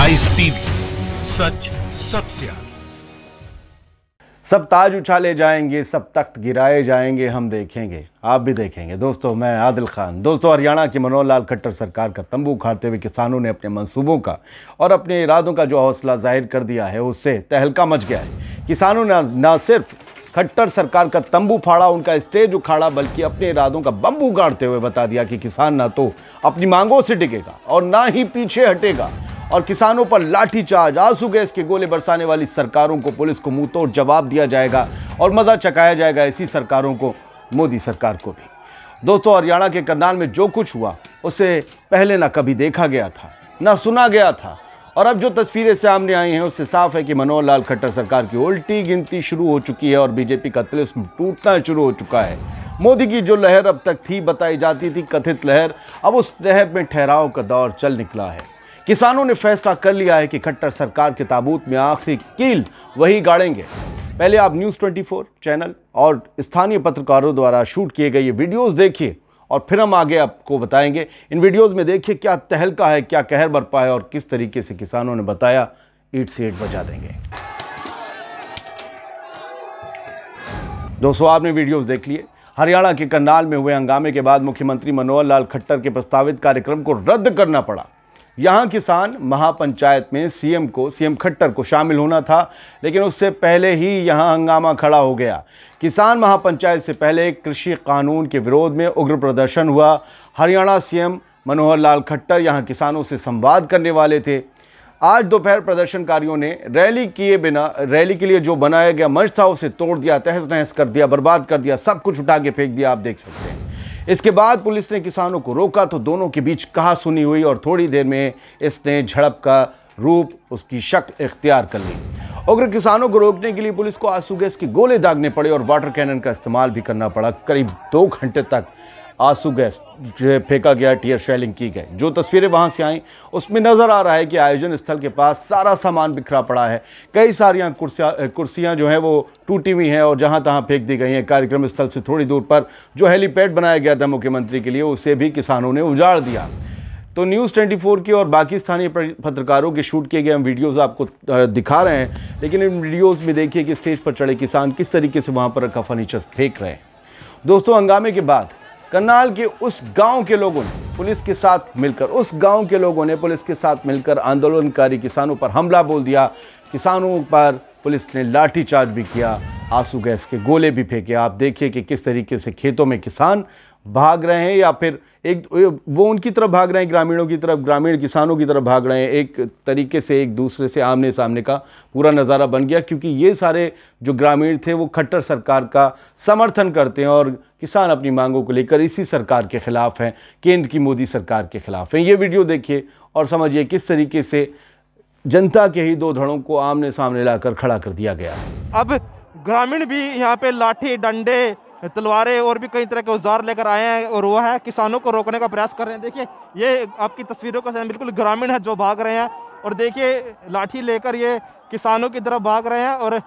Live TV, सच सबसे आगे। सब ताज उछाले जाएंगे, सब तख्त गिराए जाएंगे, हम देखेंगे, आप भी देखेंगे। दोस्तों, मैं आदिल खान। दोस्तों, हरियाणा की मनोहर लाल खट्टर सरकार का तंबू उखाड़ते हुए किसानों ने अपने मंसूबों का और अपने इरादों का जो हौसला जाहिर कर दिया है, उससे तहलका मच गया है। किसानों ने न सिर्फ खट्टर सरकार का तंबू फाड़ा, उनका स्टेज उखाड़ा, बल्कि अपने इरादों का बम्बू गाड़ते हुए बता दिया कि किसान ना तो अपनी मांगों से टिकेगा और ना ही पीछे हटेगा। और किसानों पर लाठीचार्ज, आंसू गैस के गोले बरसाने वाली सरकारों को, पुलिस को मुंह तोड़ जवाब दिया जाएगा और मजा चखाया जाएगा ऐसी सरकारों को, मोदी सरकार को भी। दोस्तों, हरियाणा के करनाल में जो कुछ हुआ उससे पहले ना कभी देखा गया था, ना सुना गया था। और अब जो तस्वीरें सामने आई हैं उससे साफ है कि मनोहर लाल खट्टर सरकार की उल्टी गिनती शुरू हो चुकी है और बीजेपी का तिलिस्म टूटना शुरू हो चुका है। मोदी की जो लहर अब तक थी, बताई जाती थी कथित लहर, अब उस लहर में ठहराव का दौर चल निकला है। किसानों ने फैसला कर लिया है कि खट्टर सरकार के ताबूत में आखिरी कील वही गाड़ेंगे। पहले आप न्यूज़ 24 चैनल और स्थानीय पत्रकारों द्वारा शूट किए गए ये वीडियोस देखिए और फिर हम आगे आपको बताएंगे। इन वीडियोस में देखिए क्या तहलका है, क्या कहर बरपा है और किस तरीके से किसानों ने बताया ईंट से ईंट बजा देंगे। दोस्तों, आपने वीडियोस देख लिए। हरियाणा के करनाल में हुए हंगामे के बाद मुख्यमंत्री मनोहर लाल खट्टर के प्रस्तावित कार्यक्रम को रद्द करना पड़ा। यहां किसान महापंचायत में सीएम खट्टर को शामिल होना था, लेकिन उससे पहले ही यहां हंगामा खड़ा हो गया। किसान महापंचायत से पहले कृषि कानून के विरोध में उग्र प्रदर्शन हुआ। हरियाणा सीएम मनोहर लाल खट्टर यहां किसानों से संवाद करने वाले थे। आज दोपहर प्रदर्शनकारियों ने रैली के लिए जो बनाया गया मंच था उसे तोड़ दिया, तहस नहस कर दिया, बर्बाद कर दिया, सब कुछ उठा के फेंक दिया, आप देख सकते हैं। इसके बाद पुलिस ने किसानों को रोका तो दोनों के बीच कहासुनी हुई और थोड़ी देर में इसने झड़प का रूप, उसकी शक्ल इख्तियार कर ली। उग्र किसानों को रोकने के लिए पुलिस को आंसू गैस के गोले दागने पड़े और वाटर कैनन का इस्तेमाल भी करना पड़ा। करीब 2 घंटे तक आंसू गैस फेंका गया, टीयर शेलिंग की गई। जो तस्वीरें वहां से आई उसमें नजर आ रहा है कि आयोजन स्थल के पास सारा सामान बिखरा पड़ा है। कई सारी कुर्सियां जो हैं वो टूटी हुई हैं और जहां तहां फेंक दी गई हैं। कार्यक्रम स्थल से थोड़ी दूर पर जो हेलीपैड बनाया गया था मुख्यमंत्री के लिए, उसे भी किसानों ने उजाड़ दिया। तो न्यूज़ 24 की और बाकी स्थानीय पत्रकारों के शूट किए गए हम वीडियोज़ आपको दिखा रहे हैं, लेकिन इन वीडियोज़ में देखिए कि स्टेज पर चढ़े किसान किस तरीके से वहां पर रखा फर्नीचर फेंक रहे हैं। दोस्तों, हंगामे के बाद करनाल के उस गांव के लोगों ने पुलिस के साथ मिलकर आंदोलनकारी किसानों पर हमला बोल दिया। किसानों पर पुलिस ने लाठीचार्ज भी किया, आंसू गैस के गोले भी फेंके। आप देखिए कि किस तरीके से खेतों में किसान भाग रहे हैं या फिर वो उनकी तरफ भाग रहे हैं, ग्रामीणों की तरफ, ग्रामीण किसानों की तरफ भाग रहे हैं। एक तरीके से एक दूसरे से आमने सामने का पूरा नज़ारा बन गया, क्योंकि ये सारे जो ग्रामीण थे वो खट्टर सरकार का समर्थन करते हैं और किसान अपनी मांगों को लेकर इसी सरकार के खिलाफ हैं, केंद्र की मोदी सरकार के खिलाफ हैं। ये वीडियो देखिए और समझिए किस तरीके से जनता के ही 2 धड़ों को आमने सामने लाकर खड़ा कर दिया गया। अब ग्रामीण भी यहाँ पे लाठी, डंडे, तलवारें और भी कई तरह के औजार लेकर आए हैं और वो है किसानों को रोकने का प्रयास कर रहे हैं। देखिए, ये आपकी तस्वीरों का बिल्कुल ग्रामीण है जो भाग रहे हैं और देखिए लाठी लेकर ये किसानों की तरफ भाग रहे हैं। और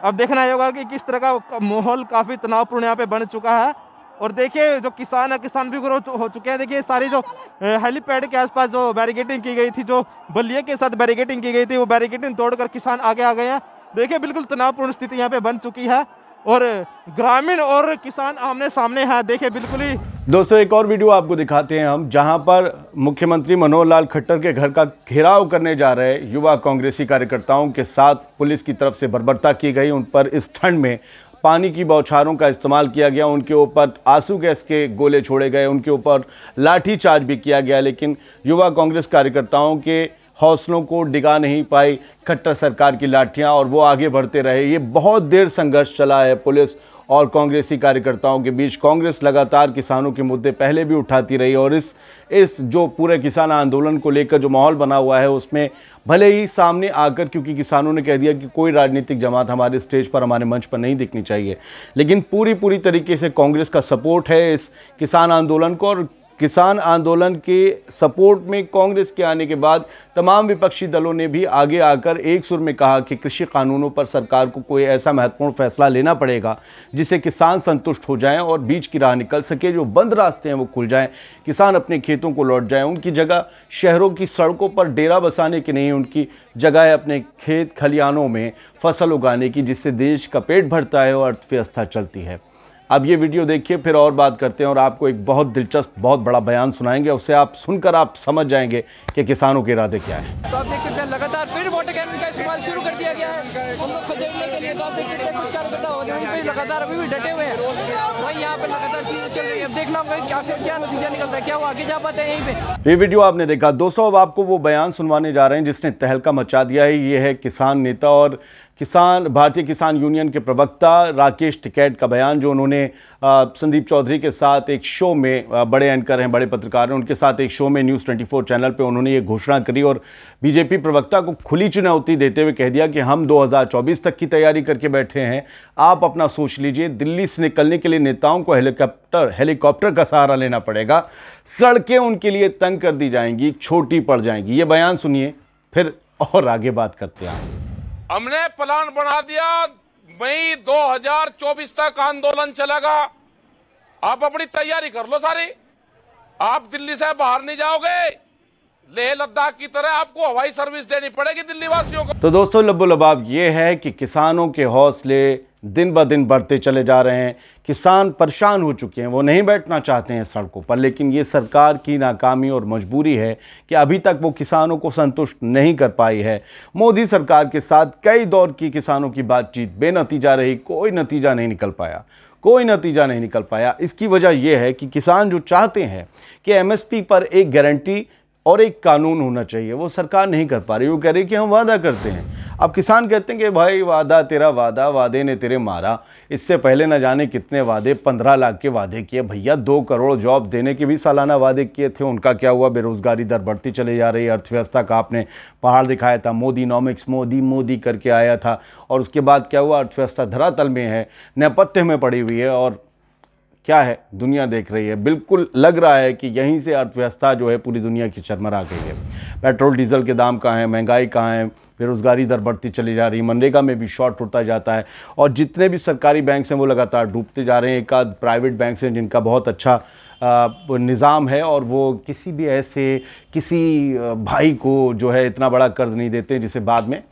अब देखना होगा कि किस तरह का माहौल काफ़ी तनावपूर्ण यहाँ पे बन चुका है। और देखिए, जो किसान है, किसान भी हो चुके हैं। देखिए, सारी जो हेलीपैड के आसपास जो बैरिकेडिंग की गई थी, जो बल्लियों के साथ बैरिकेडिंग की गई थी, वो बैरिकेडिंग तोड़कर किसान आगे आ गए हैं। देखिए, बिल्कुल तनावपूर्ण स्थिति यहाँ पे बन चुकी है और ग्रामीण और किसान आमने सामने हैं। देखिए, बिल्कुल ही। दोस्तों, एक और वीडियो आपको दिखाते हैं हम, जहां पर मुख्यमंत्री मनोहर लाल खट्टर के घर का घेराव करने जा रहे युवा कांग्रेसी कार्यकर्ताओं के साथ पुलिस की तरफ से बर्बरता की गई। उन पर इस ठंड में पानी की बौछारों का इस्तेमाल किया गया, उनके ऊपर आंसू गैस के गोले छोड़े गए, उनके ऊपर लाठीचार्ज भी किया गया, लेकिन युवा कांग्रेस कार्यकर्ताओं के हौसलों को डिगा नहीं पाई खट्टर सरकार की लाठियां और वो आगे बढ़ते रहे। ये बहुत देर संघर्ष चला है पुलिस और कांग्रेसी कार्यकर्ताओं के बीच। कांग्रेस लगातार किसानों के मुद्दे पहले भी उठाती रही और इस जो पूरे किसान आंदोलन को लेकर जो माहौल बना हुआ है उसमें भले ही सामने आकर, क्योंकि किसानों ने कह दिया कि कोई राजनीतिक जमात हमारे स्टेज पर, हमारे मंच पर नहीं दिखनी चाहिए, लेकिन पूरी तरीके से कांग्रेस का सपोर्ट है इस किसान आंदोलन को। और किसान आंदोलन के सपोर्ट में कांग्रेस के आने के बाद तमाम विपक्षी दलों ने भी आगे आकर एक सुर में कहा कि कृषि कानूनों पर सरकार को कोई ऐसा महत्वपूर्ण फैसला लेना पड़ेगा जिससे किसान संतुष्ट हो जाएं और बीच की राह निकल सके, जो बंद रास्ते हैं वो खुल जाएं, किसान अपने खेतों को लौट जाएं, उनकी जगह शहरों की सड़कों पर डेरा बसाने की नहीं, उनकी जगह है अपने खेत खलिहानों में फसल उगाने की, जिससे देश का पेट भरता है और अर्थव्यवस्था चलती है। अब ये वीडियो देखिए, फिर और बात करते हैं और आपको एक बहुत दिलचस्प बहुत बड़ा बयान सुनाएंगे। उससे आप सुनकर आप समझ जाएंगे कि किसानों के इरादे क्या है। तो आप देख सकते हैं लगातार फिर वाटर कैनन का इस्तेमाल शुरू कर दिया गया है उनको खदेड़ने के लिए। तो आप देख सकते हैं कुछ कार्यकर्ता वहीं पे लगातार अभी भी डटे हुए हैं, वही यहाँ पे लगातार चीजें चल रही है। अब देखना होगा कि आखिर क्या नतीजा निकलता है, क्या वो आगे जा पाते हैं यहीं पे। ये वीडियो आपने देखा दोस्तों। अब आपको वो बयान सुनवाने जा रहे हैं जिसने तहलका मचा दिया है। ये है किसान नेता और भारतीय किसान यूनियन के प्रवक्ता राकेश टिकैत का बयान, जो उन्होंने संदीप चौधरी के साथ एक शो में, बड़े एंकर हैं, बड़े पत्रकार हैं, उनके साथ एक शो में न्यूज़ 24 चैनल पे उन्होंने ये घोषणा करी और बीजेपी प्रवक्ता को खुली चुनौती देते हुए कह दिया कि हम 2024 तक की तैयारी करके बैठे हैं, आप अपना सोच लीजिए। दिल्ली से निकलने के लिए नेताओं को हेलीकॉप्टर का सहारा लेना पड़ेगा, सड़कें उनके लिए तंग कर दी जाएंगी, छोटी पड़ जाएंगी। ये बयान सुनिए, फिर और आगे बात करते हैं। हमने प्लान बना दिया, मई 2024 तक आंदोलन चलेगा। आप अपनी तैयारी कर लो सारी। आप दिल्ली से बाहर नहीं जाओगे, लेह लद्दाख की तरह आपको हवाई सर्विस देनी पड़ेगी दिल्ली वासियों को। तो दोस्तों लबोलबाब ये है कि किसानों के हौसले दिन ब दिन बढ़ते चले जा रहे हैं। किसान परेशान हो चुके हैं, वो नहीं बैठना चाहते हैं सड़कों पर, लेकिन ये सरकार की नाकामी और मजबूरी है कि अभी तक वो किसानों को संतुष्ट नहीं कर पाई है। मोदी सरकार के साथ कई दौर की किसानों की बातचीत बेनतीजा रही, कोई नतीजा नहीं निकल पाया। इसकी वजह यह है कि किसान जो चाहते हैं कि एमएसपी पर एक गारंटी और एक कानून होना चाहिए, वो सरकार नहीं कर पा रही। वो कह रही कि हम वादा करते हैं। अब किसान कहते हैं कि भाई वादा तेरा वादा, वादे ने तेरे मारा। इससे पहले न जाने कितने वादे, 15 लाख के वादे किए भैया, 2 करोड़ जॉब देने के भी सालाना वादे किए थे। उनका क्या हुआ? बेरोजगारी दर बढ़ती चली जा रही है। अर्थव्यवस्था का आपने पहाड़ दिखाया था, मोदीनॉमिक्स, मोदी करके आया था, और उसके बाद क्या हुआ? अर्थव्यवस्था धरातल में है, नेपथ्य में पड़ी हुई है, और क्या है, दुनिया देख रही है। बिल्कुल लग रहा है कि यहीं से अर्थव्यवस्था जो है पूरी दुनिया की चरमरा गई है। पेट्रोल डीजल के दाम कहाँ हैं, महंगाई कहाँ है, बेरोजगारी दर बढ़ती चली जा रही है, मनरेगा में भी शॉर्ट होता जाता है, और जितने भी सरकारी बैंक हैं वो लगातार डूबते जा रहे हैं। एक आध प्राइवेट बैंक हैं जिनका बहुत अच्छा निज़ाम है, और वो किसी भी ऐसे किसी भाई को जो है इतना बड़ा कर्ज नहीं देते जिसे बाद में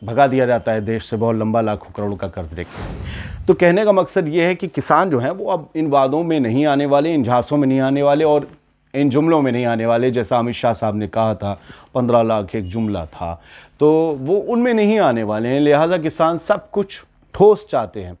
भगा दिया जाता है देश से, बहुत लंबा लाखों करोड़ों का कर्ज लेकर। तो कहने का मकसद ये है कि किसान जो हैं वो अब इन वादों में नहीं आने वाले, इन झांसों में नहीं आने वाले, और इन जुमलों में नहीं आने वाले। जैसा अमित शाह साहब ने कहा था 15 लाख एक जुमला था, तो वो उनमें नहीं आने वाले हैं। लिहाजा किसान सब कुछ ठोस चाहते हैं।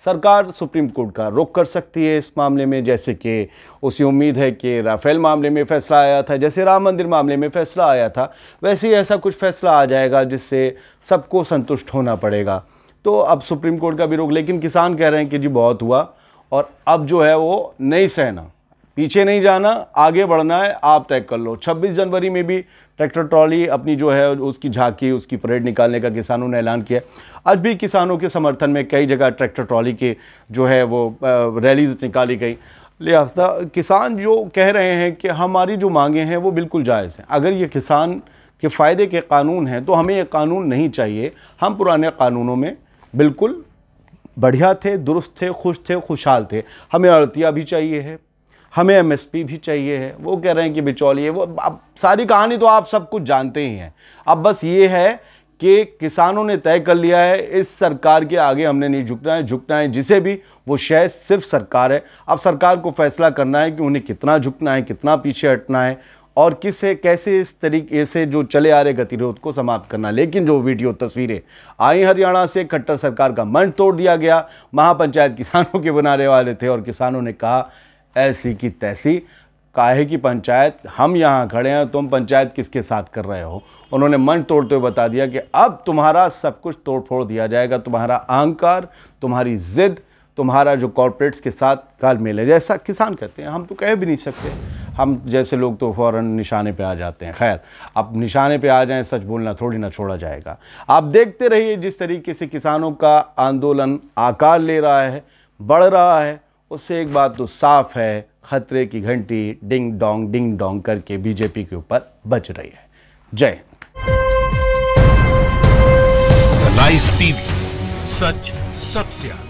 सरकार सुप्रीम कोर्ट का रुख कर सकती है इस मामले में, जैसे कि उसी उम्मीद है कि राफेल मामले में फैसला आया था, जैसे राम मंदिर मामले में फैसला आया था, वैसे ही ऐसा कुछ फैसला आ जाएगा जिससे सबको संतुष्ट होना पड़ेगा। तो अब सुप्रीम कोर्ट का भी रुख, लेकिन किसान कह रहे हैं कि जी बहुत हुआ, और अब जो है वो नहीं सहना, पीछे नहीं जाना, आगे बढ़ना है, आप तय कर लो। 26 जनवरी में भी ट्रैक्टर ट्रॉली अपनी जो है उसकी झांकी, उसकी परेड निकालने का किसानों ने ऐलान किया। आज भी किसानों के समर्थन में कई जगह ट्रैक्टर ट्रॉली के जो है वो रैलीज निकाली गई। लिहाजा किसान जो कह रहे हैं कि हमारी जो मांगे हैं वो बिल्कुल जायज़ हैं। अगर ये किसान के फ़ायदे के कानून हैं तो हमें ये कानून नहीं चाहिए। हम पुराने कानूनों में बिल्कुल बढ़िया थे, दुरुस्त थे, खुश थे, खुशहाल थे। हमें अड़तिया भी चाहिए है, हमें एमएसपी भी चाहिए है। वो कह रहे हैं कि बिचौलिए, वो अब सारी कहानी तो आप सब कुछ जानते ही हैं। अब बस ये है कि किसानों ने तय कर लिया है इस सरकार के आगे हमने नहीं झुकना है जिसे भी, वो शायद सिर्फ सरकार है। अब सरकार को फैसला करना है कि उन्हें कितना झुकना है, कितना पीछे हटना है, और किसे कैसे इस तरीके से जो चले आ रहे गतिरोध को समाप्त करना। लेकिन जो वीडियो तस्वीरें आई हरियाणा से, खट्टर सरकार का मन तोड़ दिया गया। महापंचायत किसानों के बनाने वाले थे और किसानों ने कहा ऐसी की तैसी, काहे की पंचायत, हम यहाँ खड़े हैं, तुम पंचायत किसके साथ कर रहे हो। उन्होंने मन तोड़ते हुए बता दिया कि अब तुम्हारा सब कुछ तोड़ फोड़ दिया जाएगा, तुम्हारा अहंकार, तुम्हारी जिद, तुम्हारा जो कॉर्पोरेट्स के साथ तालमेल है। जैसा किसान कहते हैं, हम तो कह भी नहीं सकते, हम जैसे लोग तो फ़ौरन निशाने पे आ जाते हैं। खैर, अब निशाने पे आ जाएं, सच बोलना थोड़ी ना छोड़ा जाएगा। आप देखते रहिए जिस तरीके से किसानों का आंदोलन आकार ले रहा है, बढ़ रहा है, उससे एक बात तो साफ है, खतरे की घंटी डिंग डोंग करके बीजेपी के ऊपर बज रही है। जय हिंद। लाइव टीवी, सच सबसे आगे।